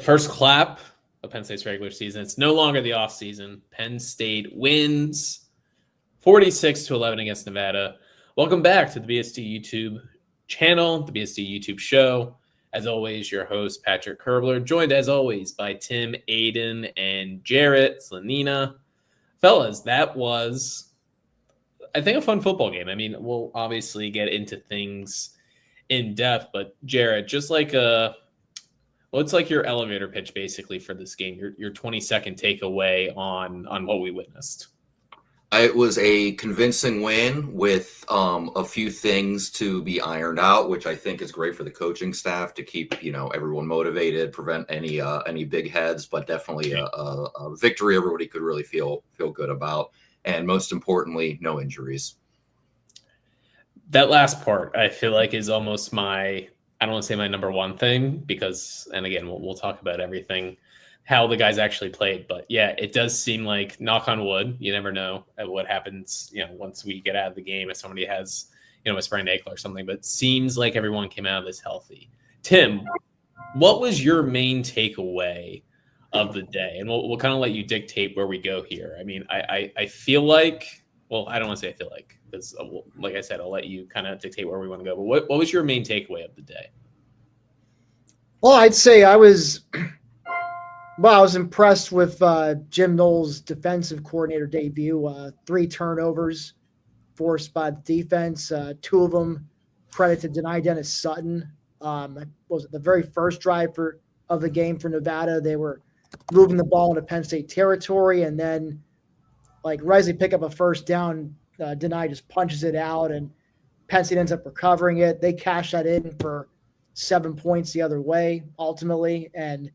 first clap of Penn State's regular season. It's no longer the off season. Penn State wins 46-11 against Nevada. Welcome back to the BSD YouTube channel, the BSD YouTube show. As always, your host, Patrick Kerbler, joined as always by Tim, Aiden, and Jarrett Slanina. Fellas, that was, I think, a fun football game. I mean, we'll obviously get into things in depth, but Jarrett, just like it's like your elevator pitch basically for this game, your 20-second takeaway on what we witnessed. It was a convincing win with a few things to be ironed out, which I think is great for the coaching staff to keep everyone motivated, prevent any big heads, but definitely a victory everybody could really feel good about, and most importantly, no injuries. That last part, I feel like, is almost I don't want to say my number one thing because, and again, we'll talk about everything, how the guys actually played. But yeah, it does seem like, knock on wood, you never know what happens, once we get out of the game, if somebody has, a sprained ankle or something, but it seems like everyone came out of this healthy. Tim, what was your main takeaway of the day? And we'll kind of let you dictate where we go here. I mean, I feel like, well, I don't want to say I feel like, because like I said, I'll let you kind of dictate where we want to go. But what was your main takeaway of the day? Well, I'd say I was impressed with Jim Knowles' defensive coordinator debut. 3 turnovers forced by the defense. 2 of them credited to Denai Dennis Sutton. Was it the very first drive of the game for Nevada? They were moving the ball into Penn State territory, and then right as they pick up a first down, Denai just punches it out, and Penn State ends up recovering it. They cash that in for 7 points the other way, ultimately, and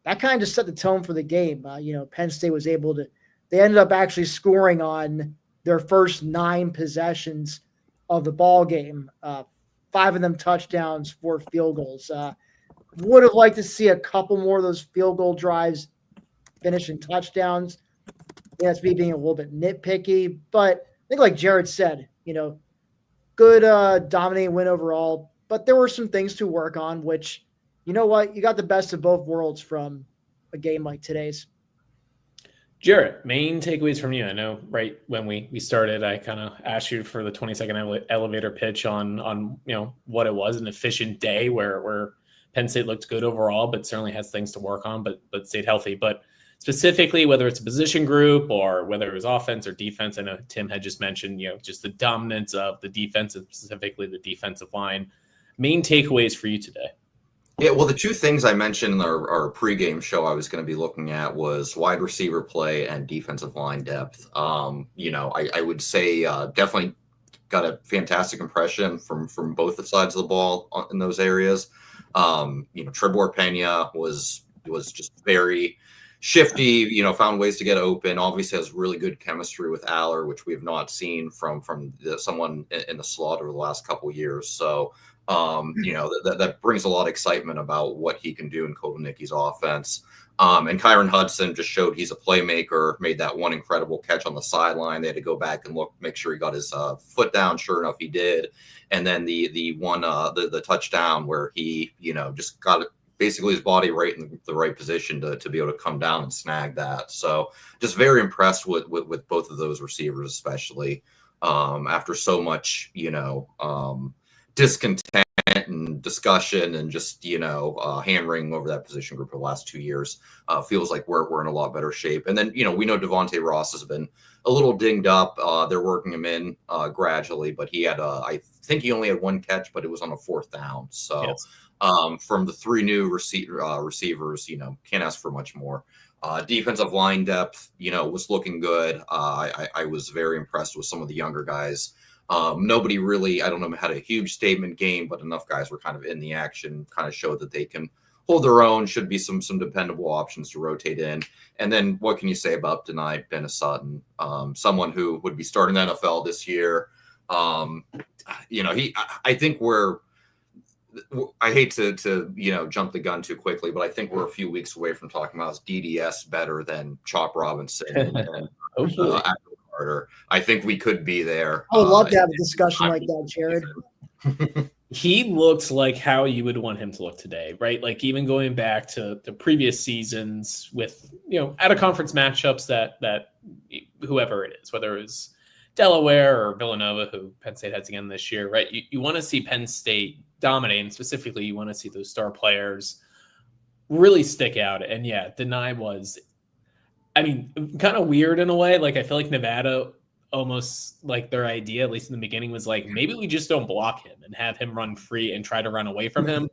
that kind of just set the tone for the game. Penn State was able to – they ended up actually scoring on their first 9 possessions of the ball game. 5 of them touchdowns, 4 field goals. Would have liked to see a couple more of those field goal drives finish in touchdowns. That's me being a little bit nitpicky, but I think, like Jared said, good dominating win overall, but there were some things to work on, which, you know what, you got the best of both worlds from a game like today's. Jarrett, main takeaways from you. I know right when we started, I kind of asked you for the 20-second elevator pitch on what it was, an efficient day where Penn State looked good overall, but certainly has things to work on, but stayed healthy. But specifically, whether it's a position group or whether it was offense or defense, I know Tim had just mentioned, just the dominance of the defense, and specifically the defensive line. Main takeaways for you today? Yeah, well, the 2 things I mentioned in our pregame show I was going to be looking at was wide receiver play and defensive line depth. I would say definitely got a fantastic impression from both the sides of the ball in those areas. Trebor Pena was just very shifty, found ways to get open, obviously has really good chemistry with Aller, which we have not seen from someone in the slot over the last couple of years. So, that brings a lot of excitement about what he can do in Kotelnicki's offense. And Kyron Hudson just showed he's a playmaker, made that one incredible catch on the sideline. They had to go back and make sure he got his foot down. Sure enough, he did. And then the one, the touchdown where he, just got basically his body right in the right position to be able to come down and snag that. So just very impressed with both of those receivers, especially after so much, discontent and discussion and just, hand-wringing over that position group for the last 2 years. Feels like we're in a lot better shape. And then, we know Devontae Ross has been a little dinged up. They're working him in gradually, but he had, I think he only had 1 catch, but it was on a 4th down. So yes. From the 3 new receivers, can't ask for much more. Defensive line depth, was looking good. I was very impressed with some of the younger guys. Nobody really, I don't know, had a huge statement game, but enough guys were kind of in the action, kind of showed that they can hold their own, should be some dependable options to rotate in. And then what can you say about Denai Dennis Sutton? Someone who would be starting the NFL this year. I think I hate to jump the gun too quickly, but I think we're a few weeks away from talking about DDS better than Chop Robinson and Carter. I think we could be there. I would love to have a discussion like that, Jared. he looks like how you would want him to look today, right? Like even going back to the previous seasons with, out of conference matchups that whoever it is, whether it was Delaware or Villanova, who Penn State has again this year, right? You want to see Penn State dominate, and specifically you want to see those star players really stick out. And yeah, Deny was, kind of weird in a way. Like I feel like Nevada almost like their idea, at least in the beginning, was like, maybe we just don't block him and have him run free and try to run away from him.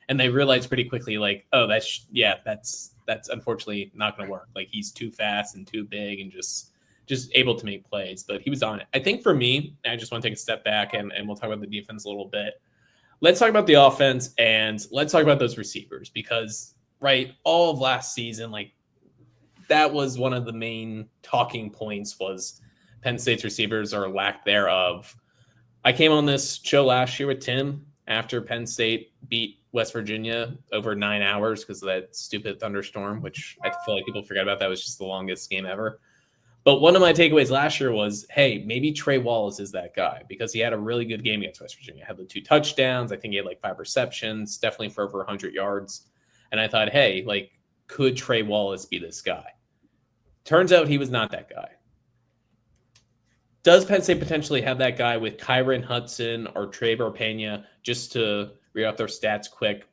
And they realized pretty quickly, like, oh, that's unfortunately not going to work. Like he's too fast and too big and just able to make plays. But he was on it. I think for me, I just want to take a step back and we'll talk about the defense a little bit. Let's talk about the offense and let's talk about those receivers because, right, all of last season, like that was one of the main talking points was Penn State's receivers or lack thereof. I came on this show last year with Tim after Penn State beat West Virginia over 9 hours because of that stupid thunderstorm, which I feel like people forget about. That was just the longest game ever. But one of my takeaways last year was, hey, maybe Trey Wallace is that guy because he had a really good game against West Virginia. Had the 2 touchdowns. I think he had like 5 receptions, definitely for over 100 yards. And I thought, hey, like, could Trey Wallace be this guy? Turns out he was not that guy. Does Penn State potentially have that guy with Kyron Hudson or Trevor Pena? Just to read off their stats quick.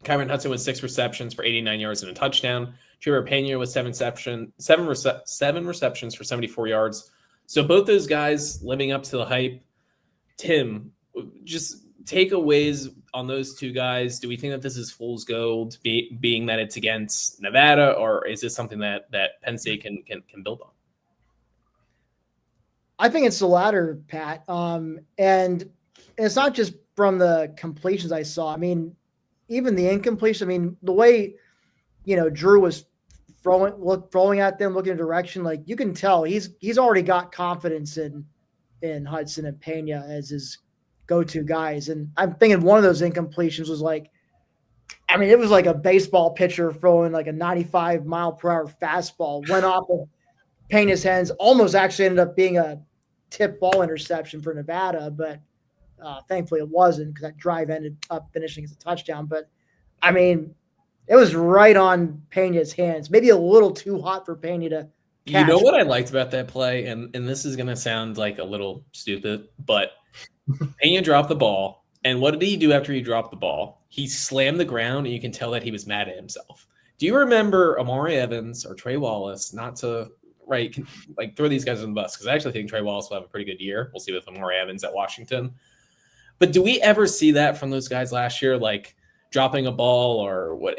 Kyron Hudson with 6 receptions for 89 yards and a touchdown. Trevor Pena with 7 receptions for 74 yards. So both those guys living up to the hype. Tim, just takeaways on those 2 guys. Do we think that this is fool's gold, being that it's against Nevada, or is this something that Penn State can build on? I think it's the latter, Pat. And it's not just from the completions I saw. I mean, even the incompletion. I mean, the way Drew was throwing at them, looking in a direction, like you can tell he's already got confidence in Hudson and Pena as his go-to guys. And I'm thinking one of those incompletions was like, it was like a baseball pitcher throwing like a 95-mile-per-hour fastball, went off of Pena's hands, almost actually ended up being a tip ball interception for Nevada, but thankfully it wasn't because that drive ended up finishing as a touchdown. But it was right on Pena's hands, maybe a little too hot for Pena to catch. You know what I liked about that play, and this is going to sound like a little stupid, but Pena dropped the ball, and what did he do after he dropped the ball? He slammed the ground, and you can tell that he was mad at himself. Do you remember Amari Evans or Trey Wallace, not to throw these guys on the bus, because I actually think Trey Wallace will have a pretty good year. We'll see with Amari Evans at Washington. But do we ever see that from those guys last year, like dropping a ball or what?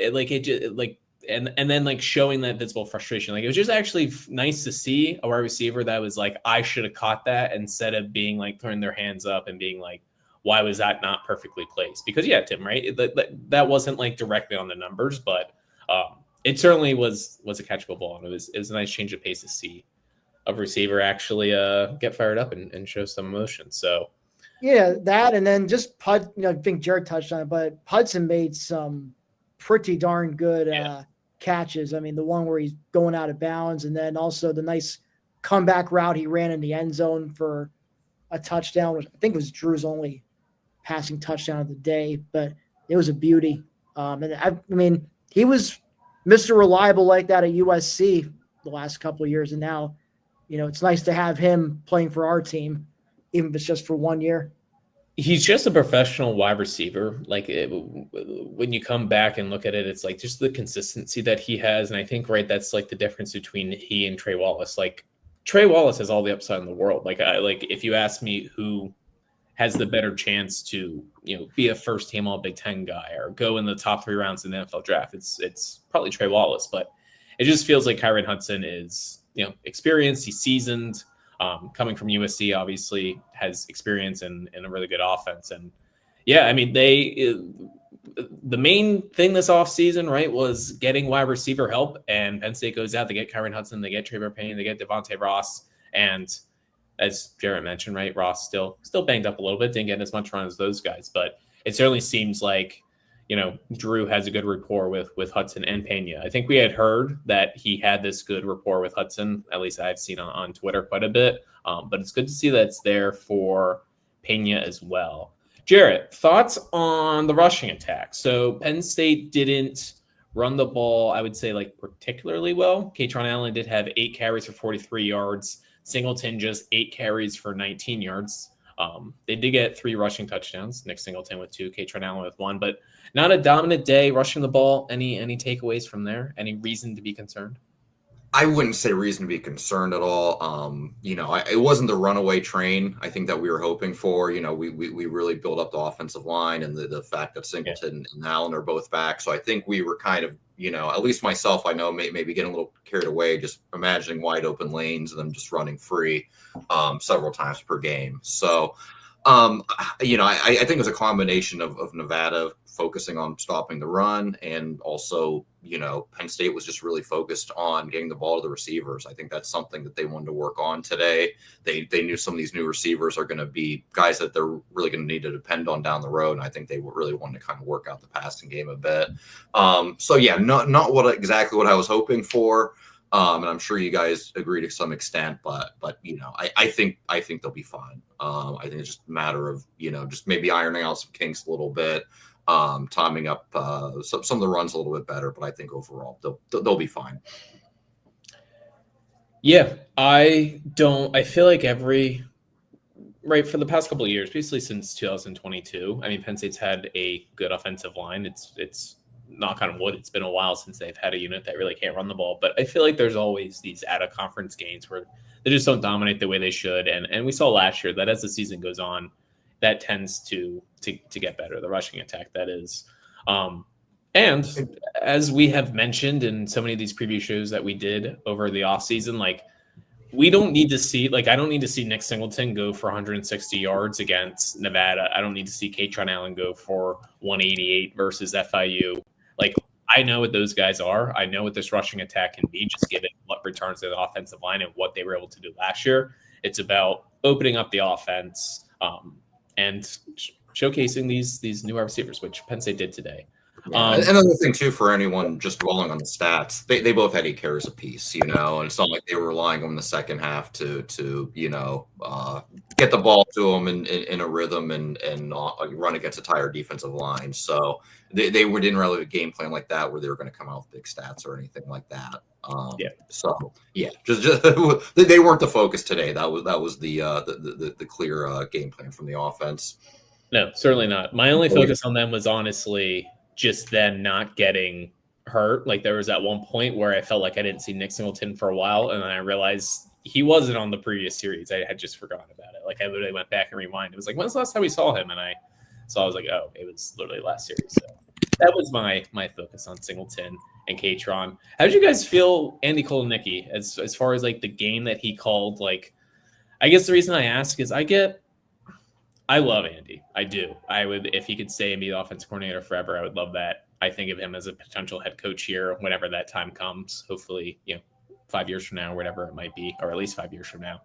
And then like showing that visible frustration. Like it was just actually nice to see a wide receiver that was like, I should have caught that, instead of being like throwing their hands up and being like, why was that not perfectly placed? Because yeah, Tim, right? That wasn't like directly on the numbers, but it certainly was a catchable ball, and it was a nice change of pace to see a receiver actually get fired up and show some emotion. So yeah, that, and then just I think Jared touched on it, but Hudson made some pretty darn good catches. The one where he's going out of bounds, and then also the nice comeback route he ran in the end zone for a touchdown, which I think was Drew's only passing touchdown of the day, but it was a beauty. And he was Mr. Reliable like that at USC the last couple of years. And now, it's nice to have him playing for our team, even if it's just for 1 year. He's just a professional wide receiver. Like when you come back and look at it, it's like just the consistency that he has. And I think, right, that's like the difference between he and Trey Wallace. Like Trey Wallace has all the upside in the world. Like if you ask me who has the better chance to, be a first team all Big Ten guy or go in the top 3 rounds in the NFL draft, it's probably Trey Wallace. But it just feels like Kyron Hudson is, experienced. He's seasoned. Coming from USC, obviously has experience in a really good offense. And yeah, the main thing this offseason, right, was getting wide receiver help. And Penn State goes out, they get Kyron Hudson, they get Trevor Payne, they get Devontae Ross. And as Jarrett mentioned, right, Ross still banged up a little bit, didn't get as much run as those guys. But it certainly seems like, Drew has a good rapport with Hudson and Pena. I think we had heard that he had this good rapport with Hudson. At least I've seen on Twitter quite a bit. But it's good to see that it's there for Pena as well. Jarrett, thoughts on the rushing attack? So Penn State didn't run the ball, I would say, like particularly well. Katron Allen did have 8 carries for 43 yards. Singleton just 8 carries for 19 yards. They did get 3 rushing touchdowns. Nick Singleton with 2, Katron Allen with 1, but not a dominant day rushing the ball. Any takeaways from there? Any reason to be concerned? I wouldn't say reason to be concerned at all. It wasn't the runaway train I think that we were hoping for. We really built up the offensive line, and the fact that Singleton and Allen are both back. So I think we were kind of, at least myself, I know maybe getting a little carried away, just imagining wide open lanes and them just running free several times per game. So, I think it was a combination of Nevada focusing on stopping the run, and also, Penn State was just really focused on getting the ball to the receivers. I think that's something that they wanted to work on today. They knew some of these new receivers are going to be guys that they're really going to need to depend on down the road, and I think they really wanted to kind of work out the passing game a bit. Not exactly what I was hoping for. And I'm sure you guys agree to some extent, but I think they'll be fine. I think it's just a matter of just maybe ironing out some kinks a little bit, timing up some of the runs a little bit better. But I think overall they'll be fine. Yeah, I feel like for the past couple of years, basically since 2022. I mean, Penn State's had a good offensive line. It's knock on wood, it's been a while since they've had a unit that really can't run the ball. But I feel like there's always these out-of-conference games where they just don't dominate the way they should. And we saw last year that as the season goes on, that tends to get better, the rushing attack, that is. And as we have mentioned in so many of these preview shows that we did over the offseason, like, we don't need to see, I don't need to see Nick Singleton go for 160 yards against Nevada. I don't need to see Katron Allen go for 188 versus FIU. I know what those guys are. I know what this rushing attack can be, just given what returns to the offensive line and what they were able to do last year. It's about opening up the offense and showcasing these new receivers, which Penn State did today. Another thing too, for anyone just dwelling on the stats, they both had 8 carries apiece, and it's not like they were relying on the second half to get the ball to them in a rhythm and run against a tired defensive line. So they didn't really have a game plan like that where they were going to come out with big stats or anything like that. Just they weren't the focus today. That was the clear game plan from the offense. No, certainly not. My only focus on them was honestly just them not getting hurt. There was that one point where I felt like I didn't see Nick Singleton for a while, and then I realized he wasn't on the previous series. I had just forgotten about it. I literally went back and rewind. It was when's the last time we saw him? And I was like, oh, it was literally last series. So that was my focus on Singleton and Katron. How did you guys feel, Andy Kolnicki, as far as the game that he called? I guess the reason I ask is I love Andy. I do. I would, if he could stay and be the offensive coordinator forever, I would love that. I think of him as a potential head coach here whenever that time comes. Hopefully, 5 years from now, whatever it might be, or at least 5 years from now.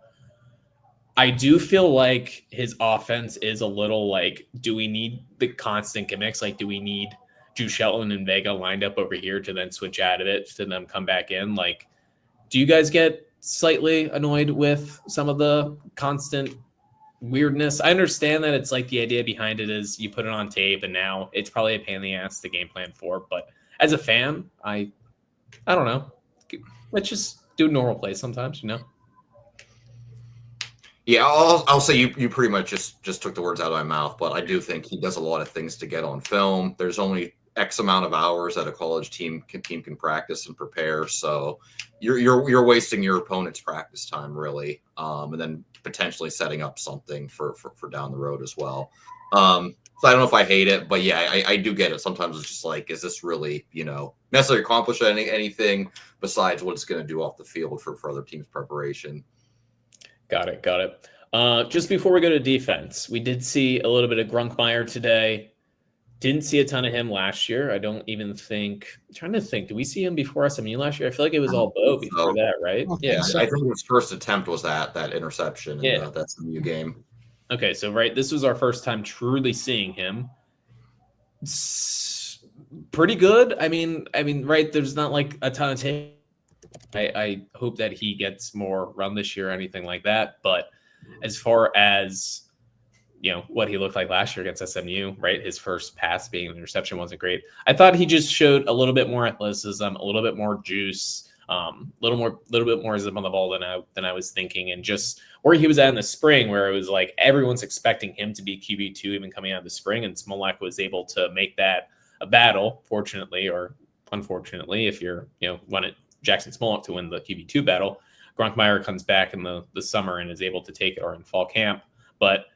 I do feel like his offense is a little do we need the constant gimmicks? Do we need Drew Shelton and Vega lined up over here to then switch out of it to then come back in? Do you guys get slightly annoyed with some of the constant weirdness? I understand that it's the idea behind it is you put it on tape and now it's probably a pain in the ass to game plan for, but as a fan, I don't know. Let's just do normal plays sometimes, Yeah, I'll say you pretty much just took the words out of my mouth, but I do think he does a lot of things to get on film. There's only X amount of hours that a college team can practice and prepare, so you're wasting your opponent's practice time really, and then potentially setting up something for down the road as well. So I don't know if I hate it, but yeah, I do get it. Sometimes it's just is this really necessarily accomplish anything besides what it's going to do off the field for other teams' preparation? Got it. Just before we go to defense, we did see a little bit of Grunkmeyer today. Didn't see a ton of him last year. I don't even think. I'm trying to think. Did we see him before SMU last year? I feel like it was all Bo before that, right? Yeah, I think his first attempt was that interception in that SMU game. Okay, so this was our first time truly seeing him. It's pretty good. I mean, right? There's not a ton of tape. I hope that he gets more run this year or anything like that. But as far as what he looked like last year against SMU, right? His first pass being an interception wasn't great. I thought he just showed a little bit more athleticism, a little bit more juice, little bit more zip on the ball than I was thinking, and just where he was at in the spring, where it was like everyone's expecting him to be QB2 even coming out of the spring, and Smolak was able to make that a battle, fortunately or unfortunately, if you're wanted Jackson Smolak to win the QB2 battle. Gronkmeyer comes back in the summer and is able to take it, or in fall camp. But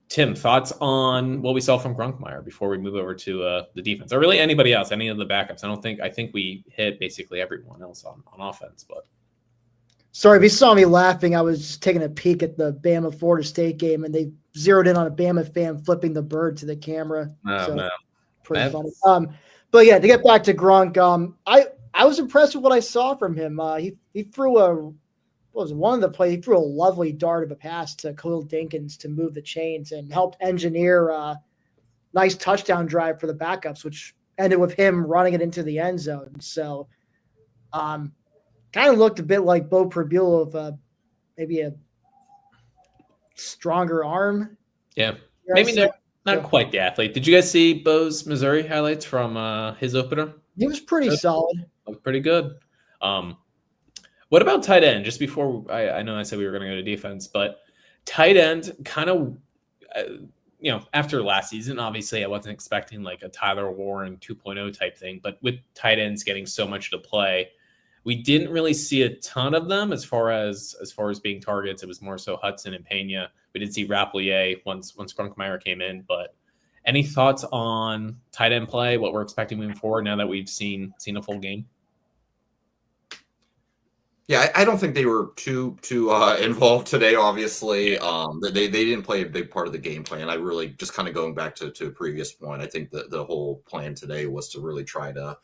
Tim, thoughts on what we saw from Gronkmeyer before we move over to the defense, or really anybody else, any of the backups? I think we hit basically everyone else on offense. But sorry if you saw me laughing. I was just taking a peek at the Bama Florida State game, and they zeroed in on a Bama fan flipping the bird to the camera. Oh, no. Pretty funny. But yeah, to get back to Gronk, I was impressed with what I saw from him. He threw one of the plays. He threw a lovely dart of a pass to Khalil Dinkins to move the chains and helped engineer a nice touchdown drive for the backups, which ended with him running it into the end zone. So, kind of looked a bit like Bo Prabula of maybe a stronger arm. Yeah, maybe not quite the athlete. Did you guys see Bo's Missouri highlights from his opener? He was pretty solid. Looked pretty good. What about tight end? Just before I know I said we were going to go to defense, but tight end kind of, after last season, obviously I wasn't expecting like a Tyler Warren 2.0 type thing, but with tight ends getting so much to play, we didn't really see a ton of them as far as being targets. It was more so Hudson and Pena. We did see Rapplier once Gronkmeyer came in, but any thoughts on tight end play, what we're expecting moving forward now that we've seen a full game? Yeah, I don't think they were too involved today. Obviously, they didn't play a big part of the game plan. I really just kind of going back to a previous point. I think that the whole plan today was to really try to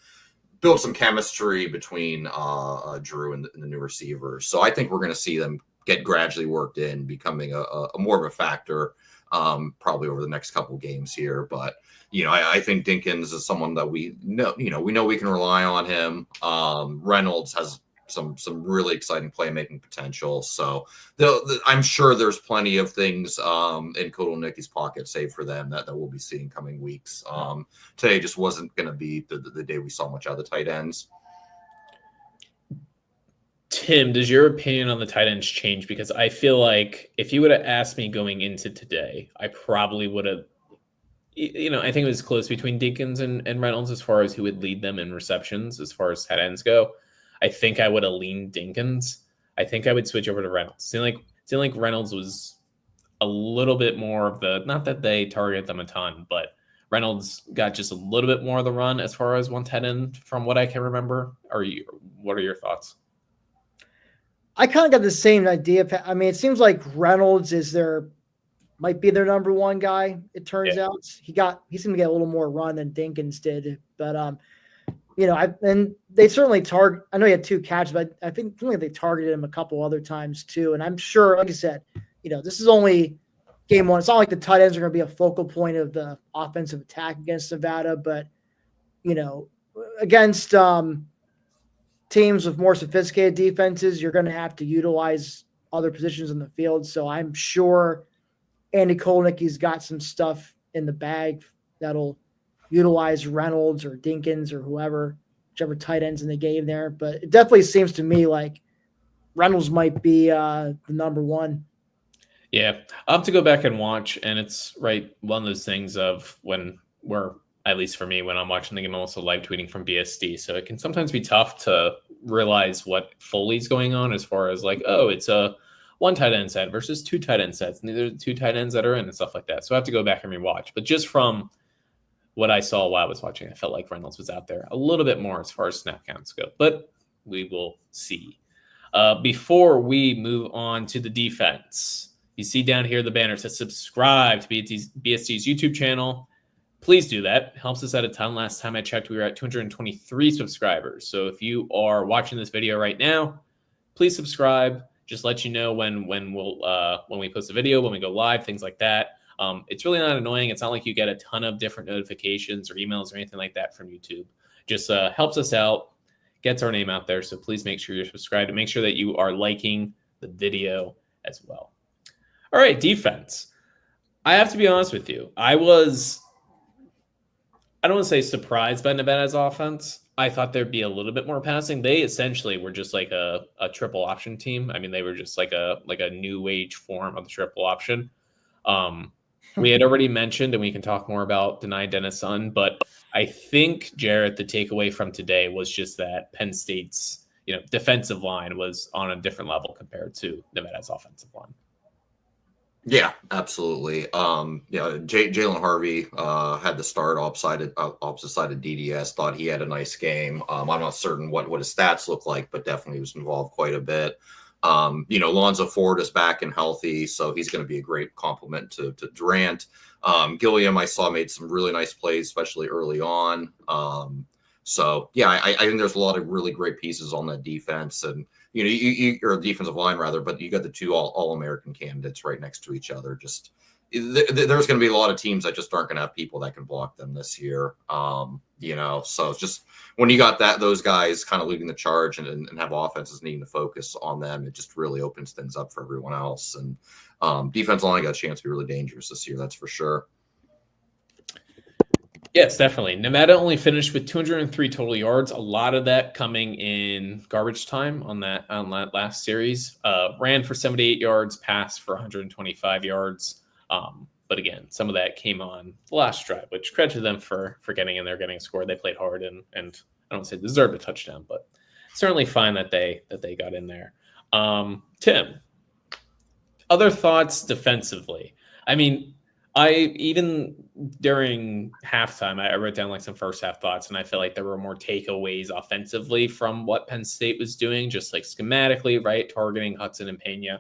build some chemistry between Drew and the new receivers. So I think we're going to see them get gradually worked in, becoming a more of a factor probably over the next couple games here. But I think Dinkins is someone that we know we can rely on him. Reynolds has some really exciting playmaking potential. So I'm sure there's plenty of things in Kotelnicki's pocket saved for them that we'll be seeing coming weeks. Today just wasn't going to be the day we saw much out of the tight ends. Tim, does your opinion on the tight ends change? Because I feel like if you would have asked me going into today, I probably would have, I think it was close between Dinkins and Reynolds as far as who would lead them in receptions as far as tight ends go. I think I would have leaned Dinkins. I think I would switch over to Reynolds. Seemed like Reynolds was a little bit more of the, not that they target them a ton, but Reynolds got just a little bit more of the run as far as one tight end from what I can remember. What are your thoughts? I kind of got the same idea. I mean, it seems like Reynolds might be their number one guy. It turns out he seemed to get a little more run than Dinkins did, but and they certainly target. I know he had 2 catches, but I think they targeted him a couple other times too. And I'm sure, like I said, this is only game 1. It's not like the tight ends are going to be a focal point of the offensive attack against Nevada, but against teams with more sophisticated defenses, you're going to have to utilize other positions in the field. So I'm sure Andy Kotelnicki's got some stuff in the bag that'll utilize Reynolds or Dinkins or whichever tight ends in the game there. But it definitely seems to me like Reynolds might be the number one. Yeah, I'll have to go back and watch, and it's one of those things of when we're, at least for me, when I'm watching the game, I'm also live tweeting from BSD, so it can sometimes be tough to realize what fully is going on as far as it's a 1 tight end set versus 2 tight end sets, and these are the 2 tight ends that are in and stuff like that. So I have to go back and rewatch. But just from what I saw while I was watching, I felt like Reynolds was out there a little bit more as far as snap counts go, but we will see. Before we move on to the defense, you see down here the banner says subscribe to BSD's YouTube channel. Please do that. It helps us out a ton. Last time I checked, we were at 223 subscribers. So if you are watching this video right now, please subscribe. Just let you know when we post a video, when we go live, things like that. It's really not annoying. It's not like you get a ton of different notifications or emails or anything like that from YouTube. Just helps us out, gets our name out there. So please make sure you're subscribed and make sure that you are liking the video as well. All right, defense. I have to be honest with you. I don't want to say surprised by Nevada's offense. I thought there'd be a little bit more passing. They essentially were just like a triple option team. I mean, they were just like a new age form of the triple option. We had already mentioned, and we can talk more about Deni Dennis-Sutton, but I think, Jarrett, the takeaway from today was just that Penn State's defensive line was on a different level compared to Nevada's offensive line. Yeah, absolutely. Jalen Harvey had to start opposite side of DDS. Thought he had a nice game. I'm not certain what his stats look like, but definitely was involved quite a bit. Lonzo Ford is back and healthy, so he's going to be a great complement to Durant. Gilliam, I saw, made some really nice plays, especially early on. I think there's a lot of really great pieces on that defense, and or defensive line rather. But you got the two all-American candidates right next to each other. Just there's going to be a lot of teams that just aren't going to have people that can block them this year. So it's just when you got those guys kind of leading the charge and have offenses needing to focus on them, it just really opens things up for everyone else. And defense line got a chance to be really dangerous this year. That's for sure. Yes, definitely. Nevada only finished with 203 total yards. A lot of that coming in garbage time on that last series. Ran for 78 yards, passed for 125 yards. But again, some of that came on the last drive, which credit to them for getting in there, getting a score. They played hard and I don't say deserved a touchdown, but certainly fine that they got in there. Tim, other thoughts defensively? I mean, even during halftime, I wrote down like some first half thoughts, and I feel like there were more takeaways offensively from what Penn State was doing, just like schematically, right? Targeting Hudson and Pena,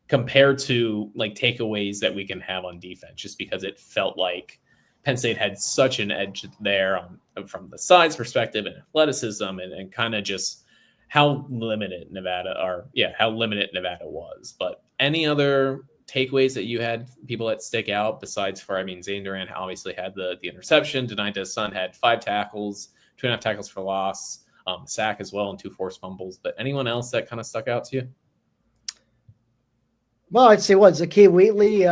compared to like takeaways that we can have on defense, just because it felt like Penn State had such an edge there from the size perspective and athleticism and kind of just how limited Nevada was. But any other takeaways that you had, people that stick out besides Zane Durant obviously had the interception. Deni Dennis-Sutton had 5 tackles, 2.5 tackles for loss, sack as well, and 2 forced fumbles. But anyone else that kind of stuck out to you? Well, I'd say Zakiya Wheatley,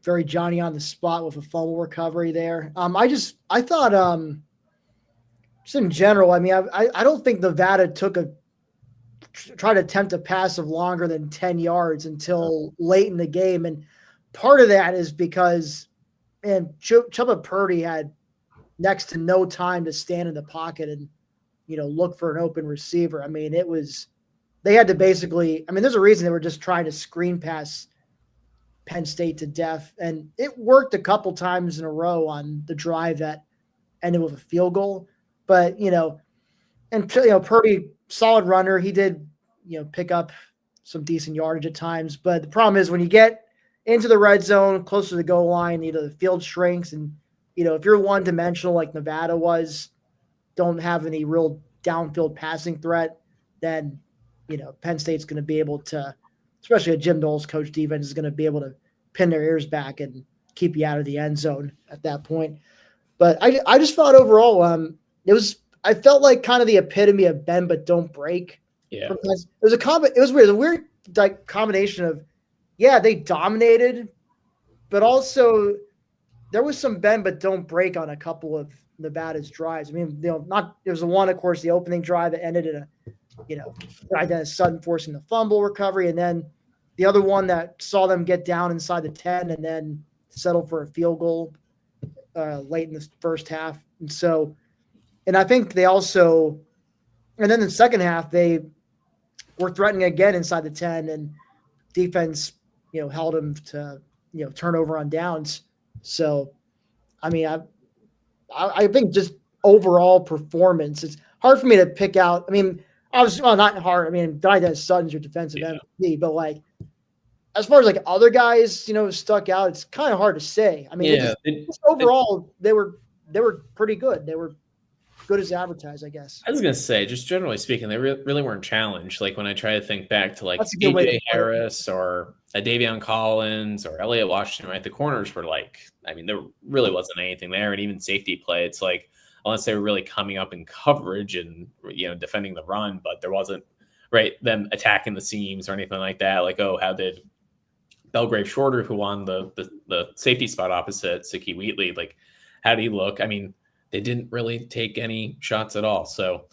very Johnny on the spot with a fumble recovery there. I thought just in general, I mean, I don't think Nevada tried to attempt a pass of longer than 10 yards until late in the game. And part of that is because, Chubba Purdy had next to no time to stand in the pocket and, look for an open receiver. I mean, they had to basically, there's a reason they were just trying to screen pass Penn State to death. And it worked a couple times in a row on the drive that ended with a field goal. But, Purdy, solid runner. He did, pick up some decent yardage at times. But the problem is when you get into the red zone, closer to the goal line, the field shrinks. And, if you're one-dimensional like Nevada was, don't have any real downfield passing threat, then, Penn State's going to be able to, especially a Jim Knowles coach defense, is going to be able to pin their ears back and keep you out of the end zone at that point. But I just thought overall, I felt like kind of the epitome of bend but don't break. Yeah, it was weird. A weird like combination of, they dominated, but also there was some bend but don't break on a couple of Nevada's drives. There was the one, of course, the opening drive that ended in a sudden forcing the fumble recovery, and then the other one that saw them get down inside the 10 and then settle for a field goal late in the first half. And I think they also, and then in the second half, they were threatening again inside the 10, and defense, held them to, turnover on downs. So, I think just overall performance, it's hard for me to pick out. Obviously, well, not hard. Deni Dennis-Sutton's your defensive MVP, but like, as far as like other guys, stuck out, it's kind of hard to say. Overall, they were pretty good. They were good as advertised, I guess. I was going to say, just generally speaking, they really weren't challenged. Like when I try to think back to like AJ Harris or Davion Collins or Elliott Washington, right? The corners were like, there really wasn't anything there. And even safety play, it's like, unless they were really coming up in coverage and, defending the run, but there wasn't, right, them attacking the seams or anything like that. Like, how did Belgrave Shorter, who won the safety spot opposite Siki Wheatley. Like, how did he look? I mean, they didn't really take any shots at all. So,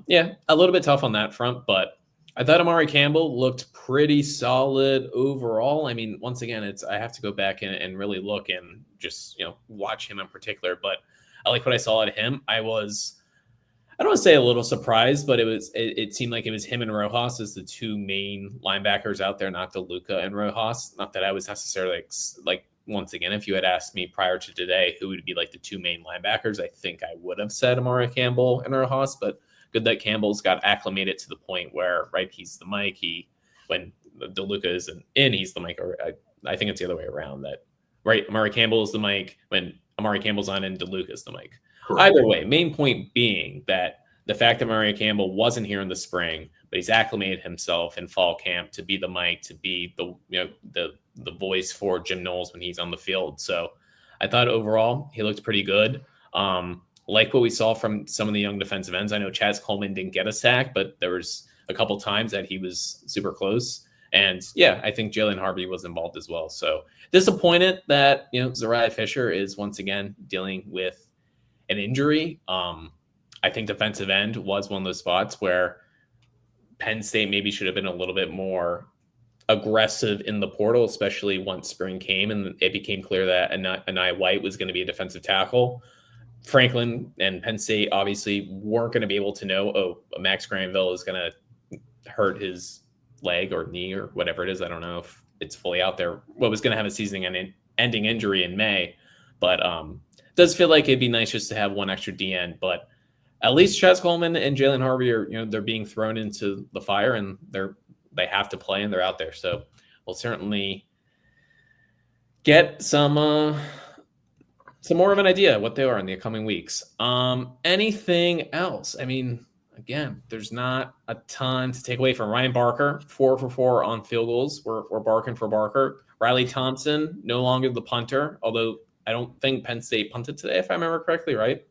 yeah, a little bit tough on that front, but I thought Amari Campbell looked pretty solid overall. I mean, once again, I have to go back and really look and just, watch him in particular, but I like what I saw at him. I don't want to say a little surprised, but it seemed like it was him and Rojas as the two main linebackers out there, not DeLuca and Rojas. Not that I was necessarily like once again, if you had asked me prior to today who would be like the two main linebackers, I think I would have said Amari Campbell and Rojas, but good that Campbell's got acclimated to the point where, right, he's the Mike. When DeLuca isn't in, he's the Mike. Or I think it's the other way around. That right, Amari Campbell is the Mike. When Amari Campbell's on, and DeLuca is the Mike. Correct. Either way, main point being that the fact that Amari Campbell wasn't here in the spring, but he's acclimated himself in fall camp to be the Mike, to be the voice for Jim Knowles when he's on the field. So I thought overall he looked pretty good. Like what we saw from some of the young defensive ends. I know Chaz Coleman didn't get a sack, but there was a couple times that he was super close. And yeah, I think Jalen Harvey was involved as well. So disappointed that, Zariah Fisher is once again dealing with an injury. I think defensive end was one of those spots where Penn State maybe should have been a little bit more aggressive in the portal, especially once spring came and it became clear that Anai White was going to be a defensive tackle. Franklin and Penn State obviously weren't going to be able to know, Max Granville is going to hurt his leg or knee or whatever it is. I don't know if it's fully out there. Was going to have a season-ending injury in May, but it does feel like it'd be nice just to have one extra DN. But at least Chaz Coleman and Jalen Harvey are, they're being thrown into the fire and they have to play and they're out there. So we'll certainly get some more of an idea what they are in the coming weeks. Anything else? I mean, again, there's not a ton to take away from Ryan Barker, 4 for 4 on field goals. We're barking for Barker. Riley Thompson, no longer the punter, although I don't think Penn State punted today, if I remember correctly, right?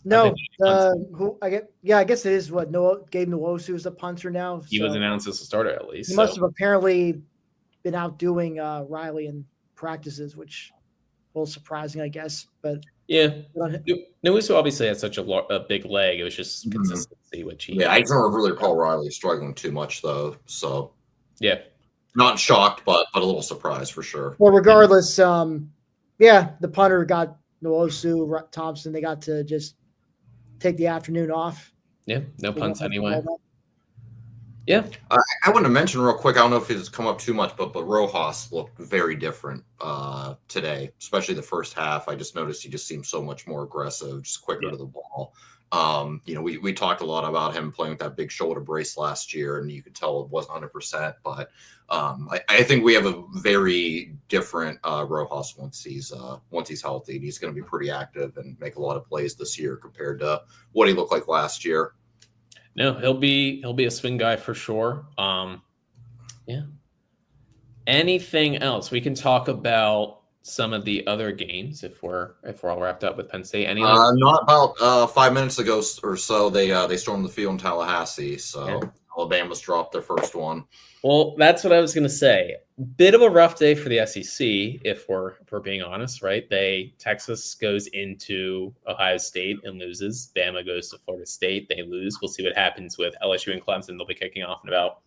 No, I guess it is what Gabe Nwosu is the punter now. He was announced as a starter at least. He must have apparently been outdoing Riley in practices, which a little surprising, I guess. But yeah, Nwosu obviously had such a big leg. It was just consistency, which he. Yeah, I don't really recall Riley struggling too much though. So yeah, not shocked, but a little surprised for sure. Well, regardless, the punter got Nwosu, Thompson. They got to just take the afternoon off. Yeah, no punts anyway. Yeah. I want to mention real quick, I don't know if it's come up too much, but Rojas looked very different today, especially the first half. I just noticed he just seemed so much more aggressive, just quicker to the ball. We talked a lot about him playing with that big shoulder brace last year, and you could tell it wasn't 100%. But I think we have a very different Rojas once he's healthy. He's going to be pretty active and make a lot of plays this year compared to what he looked like last year. No, he'll be a swing guy for sure. Yeah. Anything else? We can talk about some of the other games if we're all wrapped up with Penn State. Not about 5 minutes ago or so. They stormed the field in Tallahassee. So Alabama's dropped their first one. Well, that's what I was going to say. Bit of a rough day for the SEC, if we're being honest, right? Texas goes into Ohio State and loses. Bama goes to Florida State. They lose. We'll see what happens with LSU and Clemson. They'll be kicking off in about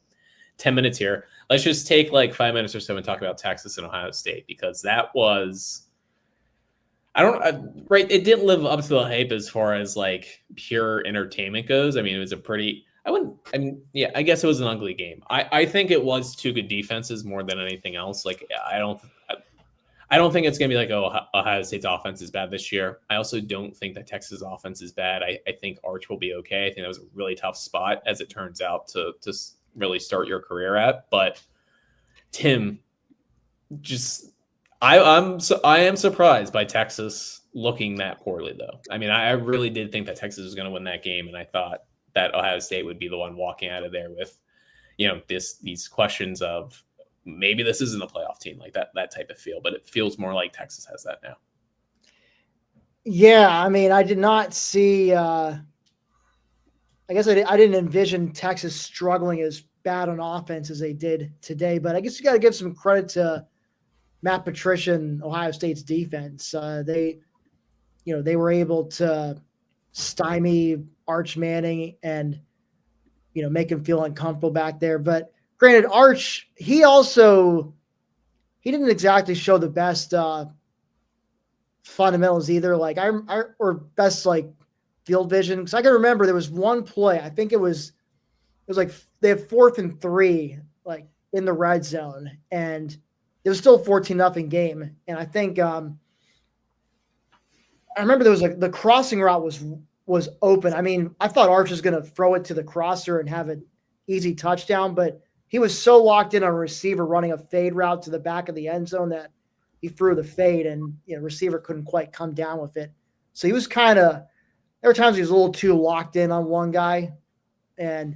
10 minutes here. Let's just take like 5 minutes or so and talk about Texas and Ohio State, because that was, it didn't live up to the hype as far as like pure entertainment goes. I mean, it was I guess it was an ugly game. I think it was two good defenses more than anything else. Like, I don't think it's going to be like, Ohio State's offense is bad this year. I also don't think that Texas' offense is bad. I think Arch will be okay. I think that was a really tough spot, as it turns out, to really start your career at. But Tim, I am surprised by Texas looking that poorly, though. I mean, I really did think that Texas was going to win that game, and I thought that Ohio State would be the one walking out of there with, these questions of maybe this isn't a playoff team, like that type of feel. But it feels more like Texas has that now. Yeah, I mean, I did not see. I guess I didn't envision Texas struggling as bad on offense as they did today. But I guess you got to give some credit to Matt Patricia and Ohio State's defense. They were able to stymie Arch Manning and, make him feel uncomfortable back there. But granted, Arch, he didn't exactly show the best fundamentals either. Or best field vision. Because I can remember there was one play. I think it was like they have 4th and 3 in the red zone, and it was still 14-0 game. And I think I remember there was the crossing route was open. I mean, I thought Arch was going to throw it to the crosser and have an easy touchdown, but he was so locked in on a receiver running a fade route to the back of the end zone that he threw the fade, and receiver couldn't quite come down with it. So he was there were times he was a little too locked in on one guy, and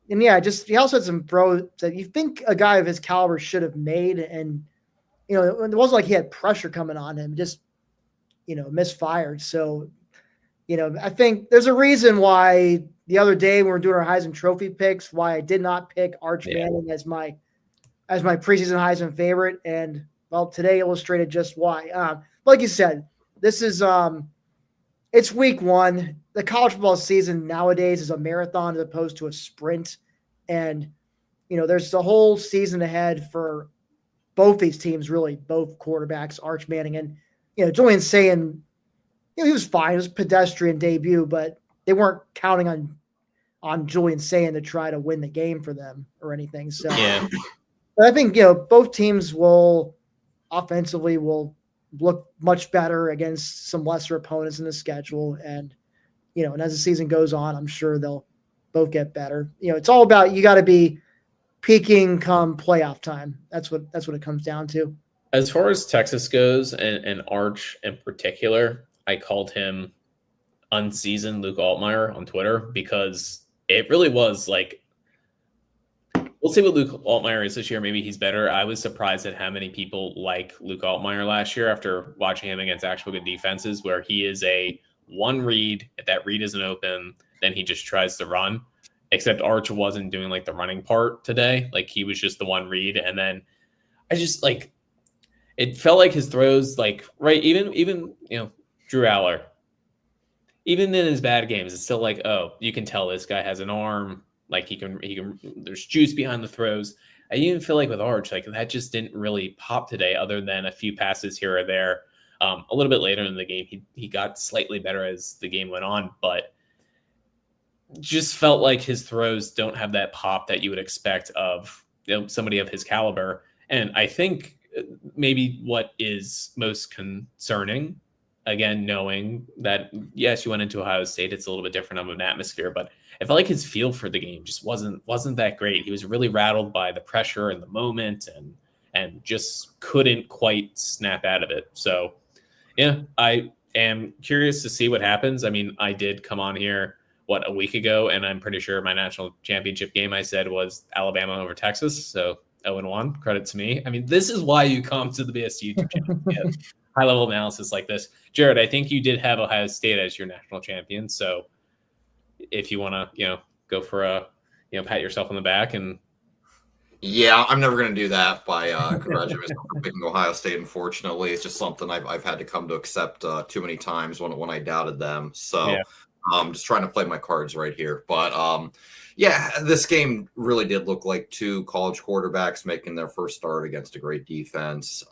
yeah, he also had some throws that you think a guy of his caliber should have made, and it wasn't like he had pressure coming on him, just misfired. So I think there's a reason why the other day when we were doing our Heisman Trophy picks, why I did not pick Arch Manning as my preseason Heisman favorite, and well, today illustrated just why. Like you said, this is it's week 1. The college football season nowadays is a marathon as opposed to a sprint, and there's the whole season ahead for both these teams, really, both quarterbacks, Arch Manning and Julian Sayin. He was fine. It was a pedestrian debut, but they weren't counting on Julian Sayin to try to win the game for them or anything. So Yeah. But I think both teams will offensively look much better against some lesser opponents in the schedule, and and as the season goes on, I'm sure they'll both get better. It's all about, you got to be peaking come playoff time. That's what it comes down to. As far as Texas goes, and Arch in particular, I called him unseasoned Luke Altmaier on Twitter, because it really was we'll see what Luke Altmaier is this year. Maybe he's better. I was surprised at how many people like Luke Altmaier last year after watching him against actual good defenses, where he is a one read. If that read isn't open, then he just tries to run. Except Arch wasn't doing the running part today. He was just the one read. And then I just it felt like his throws, right. Even Drew Aller, even in his bad games, it's still oh, you can tell this guy has an arm. He can, there's juice behind the throws. I even feel with Arch, that just didn't really pop today, other than a few passes here or there. A little bit later in the game, he got slightly better as the game went on, but just felt like his throws don't have that pop that you would expect of somebody of his caliber. And I think maybe what is most concerning, again, knowing that, yes, you went into Ohio State, it's a little bit different of an atmosphere, but I felt his feel for the game just wasn't that great. He was really rattled by the pressure and the moment, and just couldn't quite snap out of it. So, yeah, I am curious to see what happens. I mean, I did come on here, a week ago, and I'm pretty sure my national championship game I said was Alabama over Texas. So 0-1, credit to me. I mean, this is why you come to the BST YouTube channel. Yeah. High-level analysis like this. Jared, I think you did have Ohio State as your national champion. So if you want to, go for a, pat yourself on the back. And yeah, I'm never going to do that by congratulating myself for picking Ohio State. Unfortunately, it's just something I've had to come to accept too many times when I doubted them. So yeah. I'm just trying to play my cards right here. But yeah, this game really did look like two college quarterbacks making their first start against a great defense.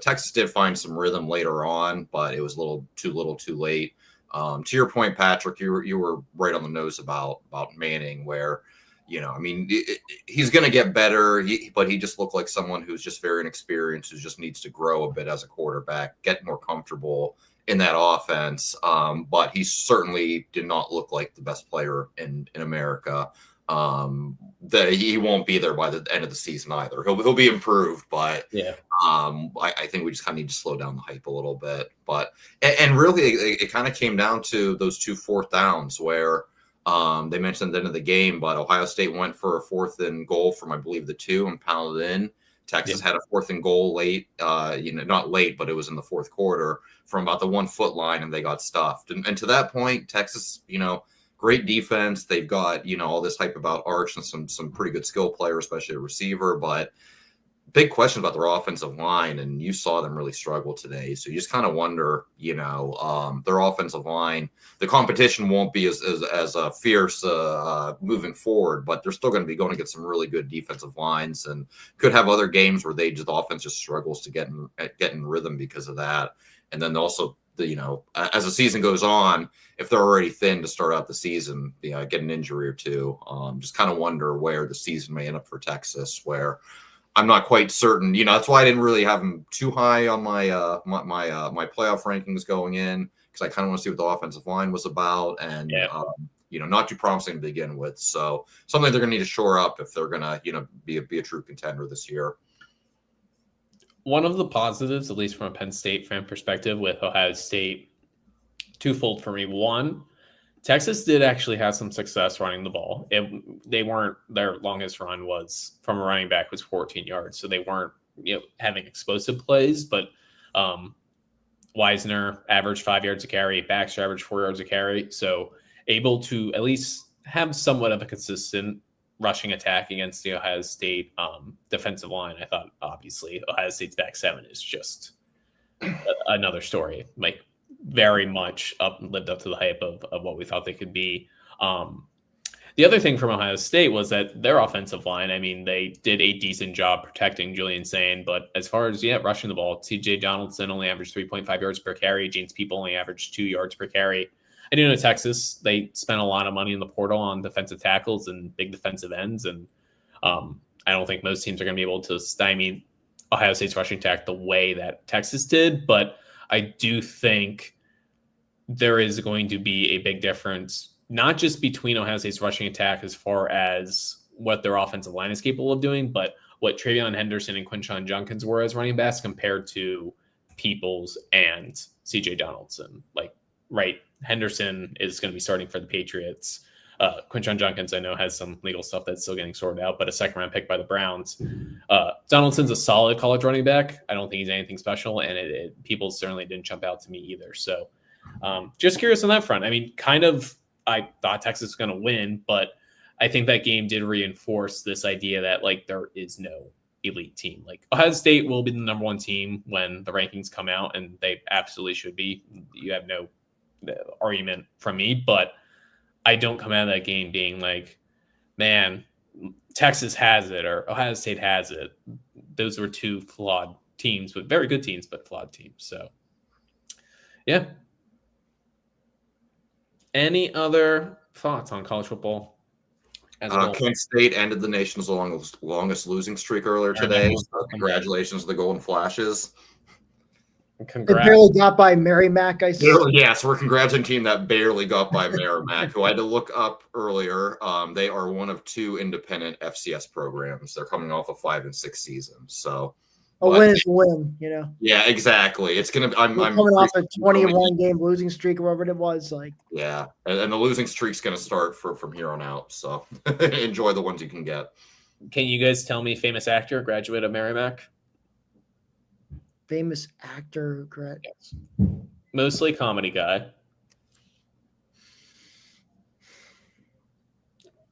Texas did find some rhythm later on, but it was a little too late. To your point, Patrick, you were right on the nose about Manning, where, he's going to get better, but he just looked like someone who's just very inexperienced, who just needs to grow a bit as a quarterback, get more comfortable in that offense. But he certainly did not look like the best player in America. That he won't be there by the end of the season either. He'll be improved, but yeah. I think we just kind of need to slow down the hype a little bit. But and really, it kind of came down to those 2 4th downs where they mentioned at the end of the game, but Ohio State went for a 4th and goal from, I believe, the 2 and pounded in. Texas had a 4th and goal late, not late, but it was in the 4th quarter from about the 1 foot line, and they got stuffed. And to that point, Texas, great defense. They've got, all this hype about Arch and some pretty good skill players, especially a receiver, but big question about their offensive line, and you saw them really struggle today. So you just kind of wonder, their offensive line, the competition won't be as fierce moving forward, but they're still going to be going to get some really good defensive lines, and could have other games where the offense just struggles to get in rhythm because of that. And then also, as the season goes on, if they're already thin to start out the season, get an injury or two. Just kind of wonder where the season may end up for Texas, where I'm not quite certain. That's why I didn't really have them too high on my my playoff rankings going in, because I kind of want to see what the offensive line was about, and not too promising to begin with. So something they're going to need to shore up if they're going to be a true contender this year. One of the positives, at least from a Penn State fan perspective, with Ohio State, twofold for me. One, Texas did actually have some success running the ball. They weren't, their longest run was from a running back was 14 yards. So they weren't, having explosive plays, but Wisner averaged 5 yards a carry, Baxter averaged 4 yards a carry. So able to at least have somewhat of a consistent rushing attack against the Ohio State defensive line. I thought, obviously, Ohio State's back seven is just another story. Like, very much lived up to the hype of what we thought they could be. The other thing from Ohio State was that their offensive line, I mean, they did a decent job protecting Julian Sain, but as far as rushing the ball, TJ Donaldson only averaged 3.5 yards per carry. James People only averaged 2 yards per carry. I do know Texas, they spent a lot of money in the portal on defensive tackles and big defensive ends, and I don't think most teams are going to be able to stymie Ohio State's rushing attack the way that Texas did, but I do think there is going to be a big difference, not just between Ohio State's rushing attack as far as what their offensive line is capable of doing, but what Travion Henderson and Quinshon Judkins were as running backs compared to Peoples and CJ Donaldson. Like, right, Henderson is going to be starting for the Patriots. Quinshon Judkins, I know, has some legal stuff that's still getting sorted out, but a second-round pick by the Browns. Donaldson's a solid college running back. I don't think he's anything special, and Peoples certainly didn't jump out to me either. So just curious on that front. I mean, I thought Texas was going to win, but I think that game did reinforce this idea that, like, there is no elite team. Like, Ohio State will be the number one team when the rankings come out, and they absolutely should be. You have no argument from me, but I don't come out of that game being like, man, Texas has it or Ohio State has it. Those were two flawed teams, but very good teams, but flawed teams. So, yeah. Any other thoughts on college football? Penn State ended the nation's longest losing streak earlier today. So congratulations to the Golden Flashes. Congrats. They barely got by Merrimack, I see. Yes, we're congratulating a team that barely got by Merrimack, who I had to look up earlier. They are one of two independent FCS programs. They're coming off a 5-6 season. So a win is a win, Yeah, exactly. It's gonna. I'm coming off a 21-game losing streak, or whatever it was. Like, yeah, and the losing streak's gonna start from here on out. So enjoy the ones you can get. Can you guys tell me famous actor graduate of Merrimack? Famous actor, yes. Mostly comedy guy.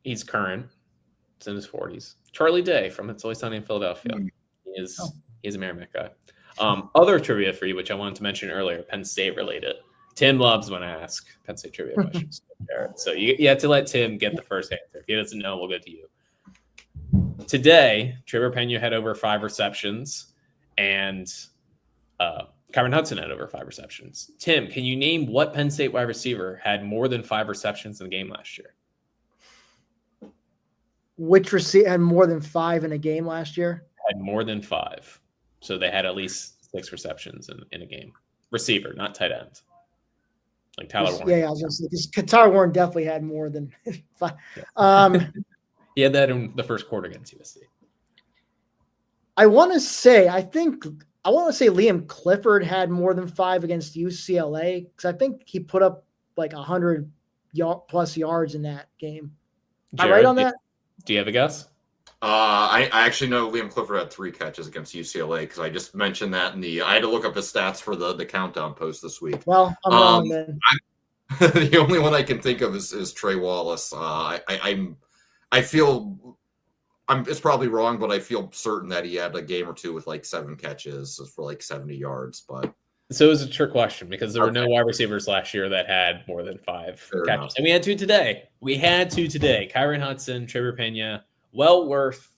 He's current. It's in his 40s. Charlie Day from It's Always Sunny in Philadelphia. He's a Merrimack guy. Other trivia for you, which I wanted to mention earlier, Penn State related. Tim loves when I ask Penn State trivia questions. So you have to let Tim get the first answer. If he doesn't know, we'll go to you. Today, Trevor Pena had over 5 receptions, and Kyron Hudson had over 5 receptions. Tim, can you name what Penn State wide receiver had more than 5 receptions in the game last year? Which receiver had more than 5 in a game last year? Had more than 5. So they had at least 6 receptions in a game. Receiver, not tight end. Like Tyler Warren. Yeah, I was going to say, because Tyler Warren definitely had more than 5. He had that in the first quarter against USC. I want to say Liam Clifford had more than 5 against UCLA, because I think he put up like 100 plus yards in that game. Am I right on that? Do you have a guess? I actually know Liam Clifford had 3 catches against UCLA, because I just mentioned that I had to look up his stats for the countdown post this week. Well, I'm wrong then. The only one I can think of is Trey Wallace. I feel it's probably wrong, but I feel certain that he had a game or two with like 7 catches for like 70 yards. But so it was a trick question because there were no wide receivers last year that had more than 5 Fair catches. enough. And we had 2 today. Kyron Hudson, Trevor Pena, well worth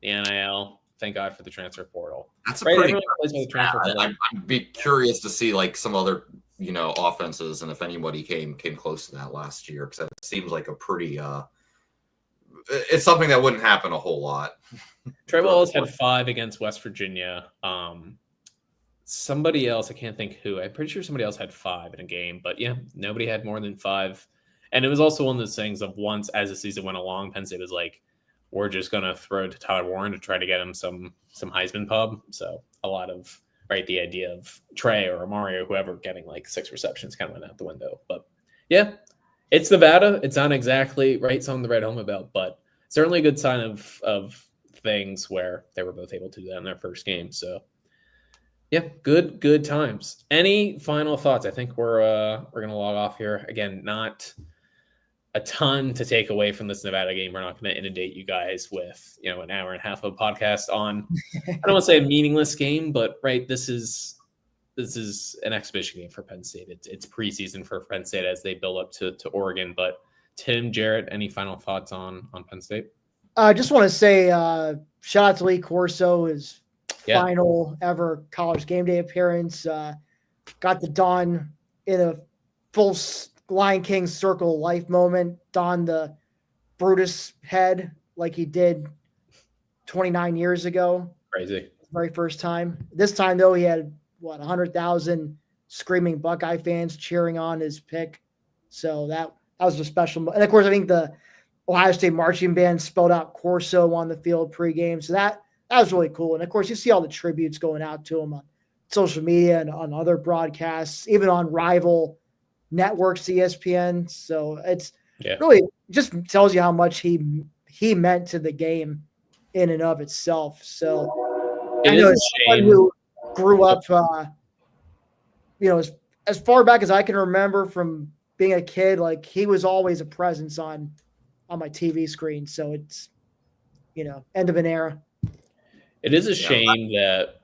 the NIL. Thank God for the transfer portal. That's a Right? pretty. Everyone plays by the transfer portal. I'd be curious to see like some other offenses and if anybody came close to that last year, because that seems like a pretty. It's something that wouldn't happen a whole lot. Trey Wallace had 5 against West Virginia. Somebody else, I can't think who. I'm pretty sure somebody else had 5 in a game, but yeah, nobody had more than 5. And it was also one of those things of once as the season went along, Penn State was like, we're just going to throw to Tyler Warren to try to get him some Heisman pub. So a lot of, right, the idea of Trey or Amari or whoever getting like 6 receptions kind of went out the window. But yeah, it's Nevada. It's not exactly right something to write home about, but certainly a good sign of things where they were both able to do that in their first game. So yeah, good times. Any final thoughts? I think we're gonna log off here. Again, not a ton to take away from this Nevada game. We're not going to inundate you guys with an hour and a half of a podcast on I don't want to say a meaningless game, but right, this is an exhibition game for Penn State. It's preseason for Penn State as they build up to Oregon. But Tim, Jarrett, any final thoughts on Penn State? I just want to say shout out to Lee Corso, his final ever college game day appearance. Got the Don in a full Lion King circle of life moment, donned the Brutus head like he did 29 years ago. Crazy. Very first time. This time, though, he had, 100,000 screaming Buckeye fans cheering on his pick. So that was a special. And, of course, I think the Ohio State marching band spelled out Corso on the field pregame. So that was really cool. And, of course, you see all the tributes going out to him on social media and on other broadcasts, even on rival networks, ESPN. So it's really just tells you how much he meant to the game in and of itself. So I know someone who grew up, as far back as I can remember from being a kid, like he was always a presence on my TV screen. So it's, end of an era. It is a shame that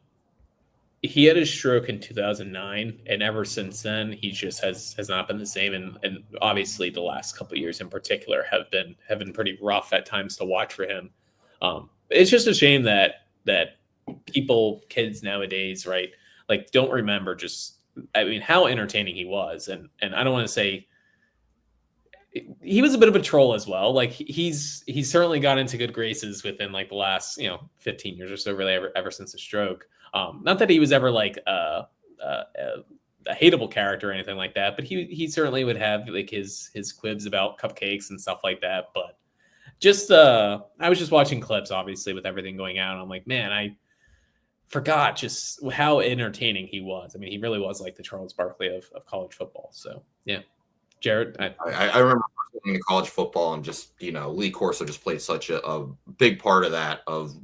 he had his stroke in 2009, and ever since then, he just has not been the same. And obviously, the last couple of years in particular have been pretty rough at times to watch for him. It's just a shame that kids nowadays, right, like don't remember how entertaining he was. And I don't want to say he was a bit of a troll as well. Like he's certainly got into good graces within like the last 15 years or so, really ever since the stroke. Not that he was ever like a hateable character or anything like that, but he certainly would have like his quibs about cupcakes and stuff like that. But just I was just watching clips, obviously, with everything going on. I'm like, man, I forgot just how entertaining he was. I mean, he really was like the Charles Barkley of college football. So yeah, Jared, I remember in college football and just Lee Corso just played such a big part of that, of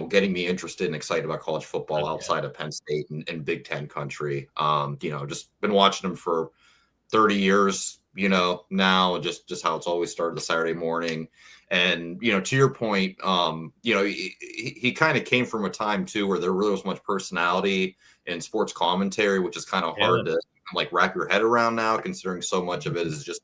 getting me interested and excited about college football outside of Penn State and Big Ten country. Just been watching him for 30 years now, just how it's always started the Saturday morning. And to your point, he kind of came from a time too where there really was much personality in sports commentary, which is kind of hard to like wrap your head around now, considering so much of it is just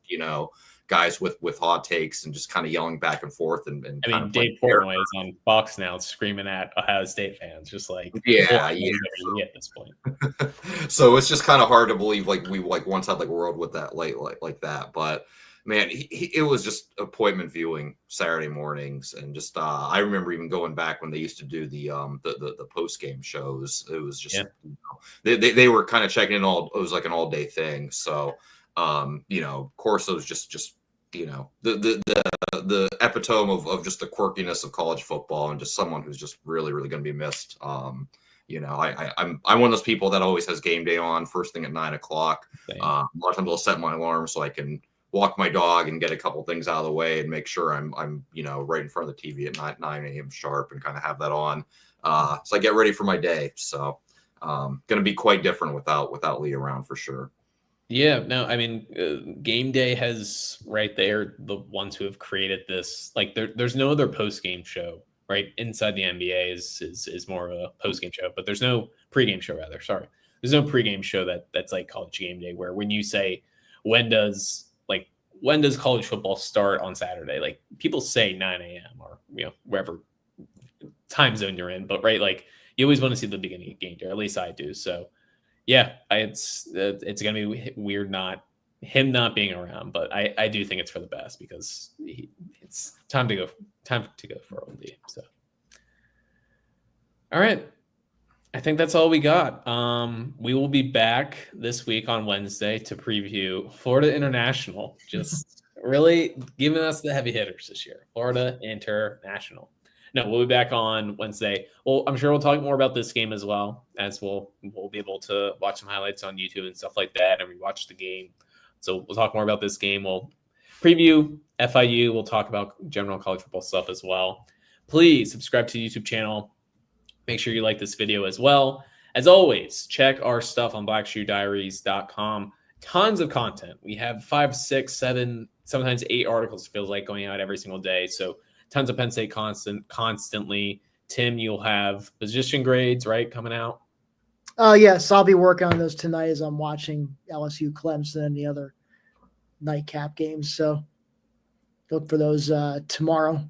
guys with hot takes and just kind of yelling back and forth. And I mean, Dave Portnoy is on Fox now screaming at Ohio State fans, just like at this point. So it's just kind of hard to believe like we once had like a world with that like that. But man, it was just appointment viewing Saturday mornings, and just I remember even going back when they used to do the post game shows. It was just they were kind of checking in all. It was like an all day thing. So Corso's just the epitome of just the quirkiness of college football, and just someone who's just really really going to be missed. I'm one of those people that always has game day on first thing at 9:00. A lot of times I'll set my alarm so I can walk my dog and get a couple things out of the way and make sure I'm right in front of the TV at 9 a.m. sharp and kind of have that on. So I get ready for my day. So going to be quite different without Lee around for sure. Yeah, no, I mean, Game Day has right there the ones who have created this. Like, there's no other post game show, right? Inside the NBA is more of a post game show, but there's no pregame show. Rather, sorry, there's no pregame show that's like College Game Day, where when you say when does college football start on Saturday, like people say 9 a.m. or wherever time zone you're in, but right, like you always want to see the beginning of game day, or at least I do. So yeah, it's gonna be weird him not being around, but I do think it's for the best because it's time to go for OD. So, all right, I think that's all we got. We will be back this week on Wednesday to preview Florida International. Just really giving us the heavy hitters this year. Florida International. No, we'll be back on Wednesday. Well, I'm sure we'll talk more about this game as well, as we'll be able to watch some highlights on YouTube and stuff like that, and rewatch the game. So we'll talk more about this game. We'll preview FIU. We'll talk about general college football stuff as well. Please subscribe to the YouTube channel. Make sure you like this video as well. As always, check our stuff on blackshoediaries.com. Tons of content. We have 5, 6, 7, sometimes 8 articles, it feels like, going out every single day. So tons of Penn State constantly. Tim, you'll have position grades, right, coming out? Yes, I'll be working on those tonight as I'm watching LSU, Clemson, and the other nightcap games. So look for those tomorrow.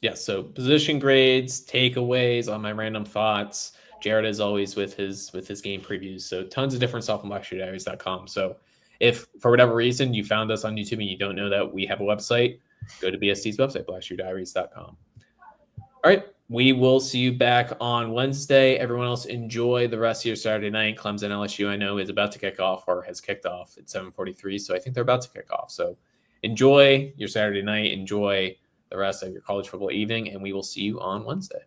Yeah, so position grades, takeaways, on my random thoughts. Jared is always with his game previews. So tons of different stuff on blackshoediaries.com. So if for whatever reason you found us on YouTube and you don't know that we have a website, go to BST's website, blackshoediaries.com. All right, we will see you back on Wednesday. Everyone else, enjoy the rest of your Saturday night. Clemson LSU, I know, is about to kick off or has kicked off at 7:43, so I think they're about to kick off. So enjoy your Saturday night. Enjoy the rest of your college football evening, and we will see you on Wednesday.